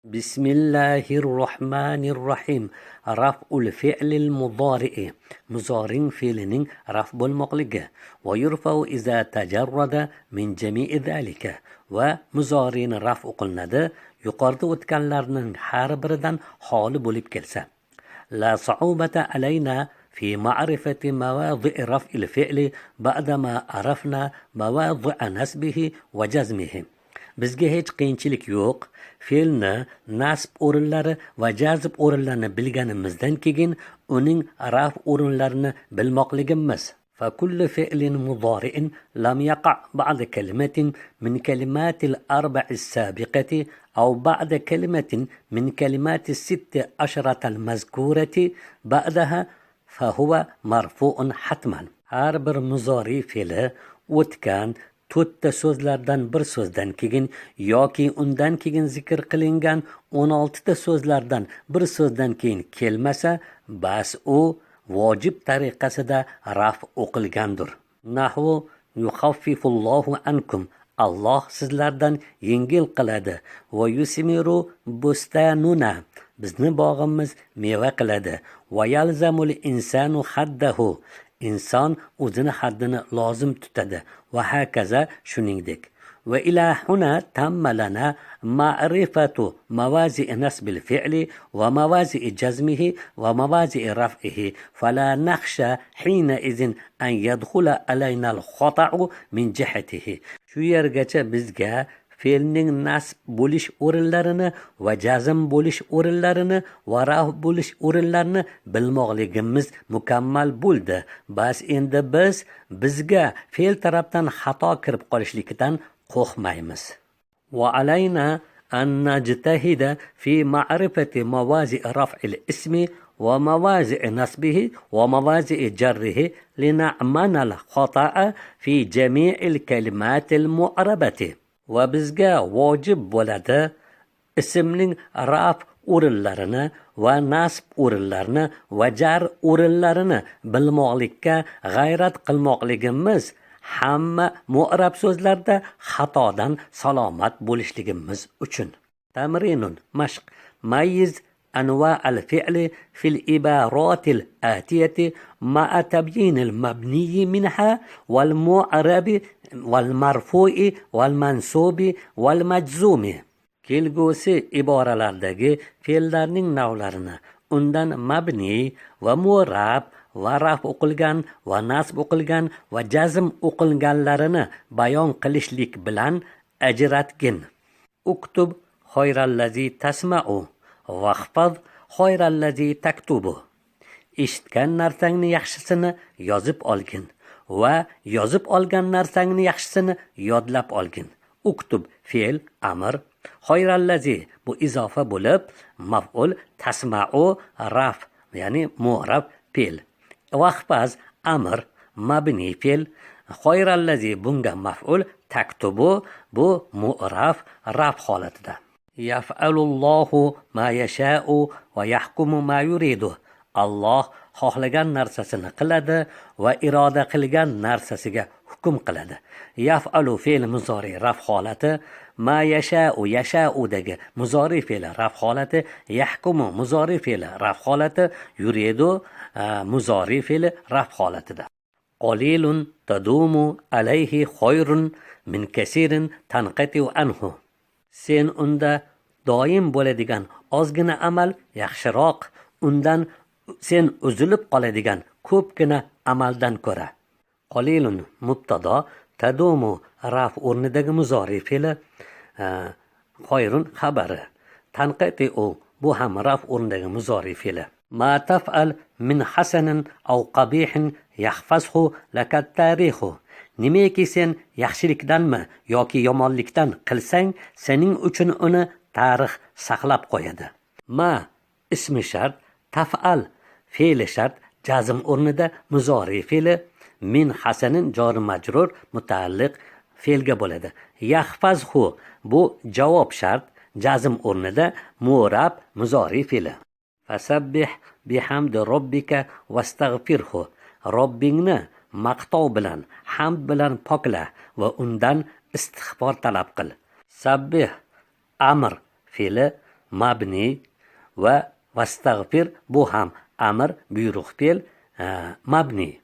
بسم الله الرحمن الرحيم. رفع الفعل المضارع مضارع فعل رفع بالمقلقة ويرفع إذا تجرد من جميع ذلك ومضارع رفع قلنا ده يقارد وتكلرن حربردن حال بوليب كلسة. لا صعوبة علينا في معرفة مواضع رفع الفعل بعدما عرفنا مواضع نسبه وجزمه. Bizga hech qiyinchilik yo'q. Fe'lni nasb o'rinlari va jazm o'rinlarini bilganimizdan keyin uning raf o'rinlarini bilmoqligimiz. فكل فعل مضارع لم يقع بعد كلمة من كلمات الأربع السابقة أو بعد كلمة من كلمات الست عشرة المذكورة بعدها فهو مرفوع حتما. Har bir muzori fe'li o'tgan to'rtta so'zlardan bir so'zdan keyin yoki undan keyin zikr qilingan 16 ta so'zlardan bir so'zdan keyin kelmasa, bas u vojib tariqasida raf o'qilgandir. Nahvu yukhaffifullohu ankum. Alloh sizlardan yengil qiladi. Va yusmiru bustanuna. Bizni bog'imiz meva qiladi. Va yalzamul insanu haddahu. Inson o'zini haddini lozim tutadi va hokazo shuningdek. Va ila huna tamma lana ma'rifatu mawazi' nasb al-fi'li va mawazi' jazmihi va mawazi' raf'ihi fala nakhsha hina idhin an yadkhula alayna al-khata'u min jihatihi. Shu yergacha bizga fe'lning nasb bo'lish o'rinlarini va jazm bo'lish o'rinlarini va raf bo'lish o'rinlarini bilmoqligimiz mukammal bo'ldi. Bas endi bizga fe'l tarafdan xato kirib qolishligidan qo'rqmaymiz. Va alayna an najtahida fi ma'rifati mawazi' raf'il ismi va mawazi' nasbihi va mawazi' jarrihi lina'mana al-khata'a fi jami'il kalimatil mu'arabati. Va bizga vojib bo'ladi ismning raf o'rinlarini va nasb o'rinlarini va jar o'rinlarini bilmoqlikka g'ayrat qilmoqligimiz hamma mu'rab so'zlarda xatodan salomat bo'lishligimiz uchun. Tamrinun mashq. Mayyiz أنواع الفعل في العبارات الآتية مع تبيين المبني منها والمعرب والمرفوع والمنصوب والمجزوم. Kelgusi iboralardagi fe'llarning navlarini, undan mabni va mu'rab va raf o'qilgan va nasb o'qilgan va jazm o'qilganlarini bayon qilishlik bilan ajratgin. Uktub xoyrallazi tasma'u vahfaz xoyrallazi taktubu. Eshitgan narsangni yaxshisini yozib olgin va yozib olgan narsangni yaxshisini yodlab olgin. Uktub fe'l amr, xoyrallazi bu izofa bo'lib maf'ul, tasma'u raf ya'ni mu'rab fe'l, vahfaz amr mabni fe'l, xoyrallazi bunga maf'ul, taktubu bu mu'rab raf holatida. Yaf'alullohu ma yasha'u va yahkumu ma yuridu. Alloh xohlagan narsasini qiladi va iroda qilgan narsasiga hukm qiladi. Yaf'alu fe'l muzori raf holati, ma yasha'u yasha'udagi muzori fe'l raf holati, yahkumu muzori fe'l raf holati, yuridu muzori fe'l raf holatida. Qalilun tadumu alayhi khayrun min kasirin tanqatu anhu. Sen unda doim bo'ladigan ozgina amal yaxshiroq undan sen uzilib qoladigan ko'pgina amaldan ko'ra. Qalilun mubtada, tadumu raf o'rnidagi muzori fe'li, khayrun xabari, tanqatu bu ham raf o'rnidagi muzori fe'li. Ma taf'al min hasanin aw qabihin yahfazhu lakat tarihu. Nimaki sen yaxshilikdanmi yoki yomonlikdan qilsang, sening uchun uni tarix saqlab qo'yadi. Ma ismi shart, taf'al fe'li shart, jazm o'rnida muzori fe'li, min hasanin jor majrur mutaalliq fe'lga bo'ladi. Yahfazhu bu javob shart, jazm o'rnida mu'rab muzori fe'li. Fasabbih bihamdi robbika vastaghfirhu. Robbingni maqtov bilan, hamd bilan pokla va undan istig'for talab qil. Sabbih amr fe'li, mabni va vastag'fir bu ham amr buyruq fe'l mabni.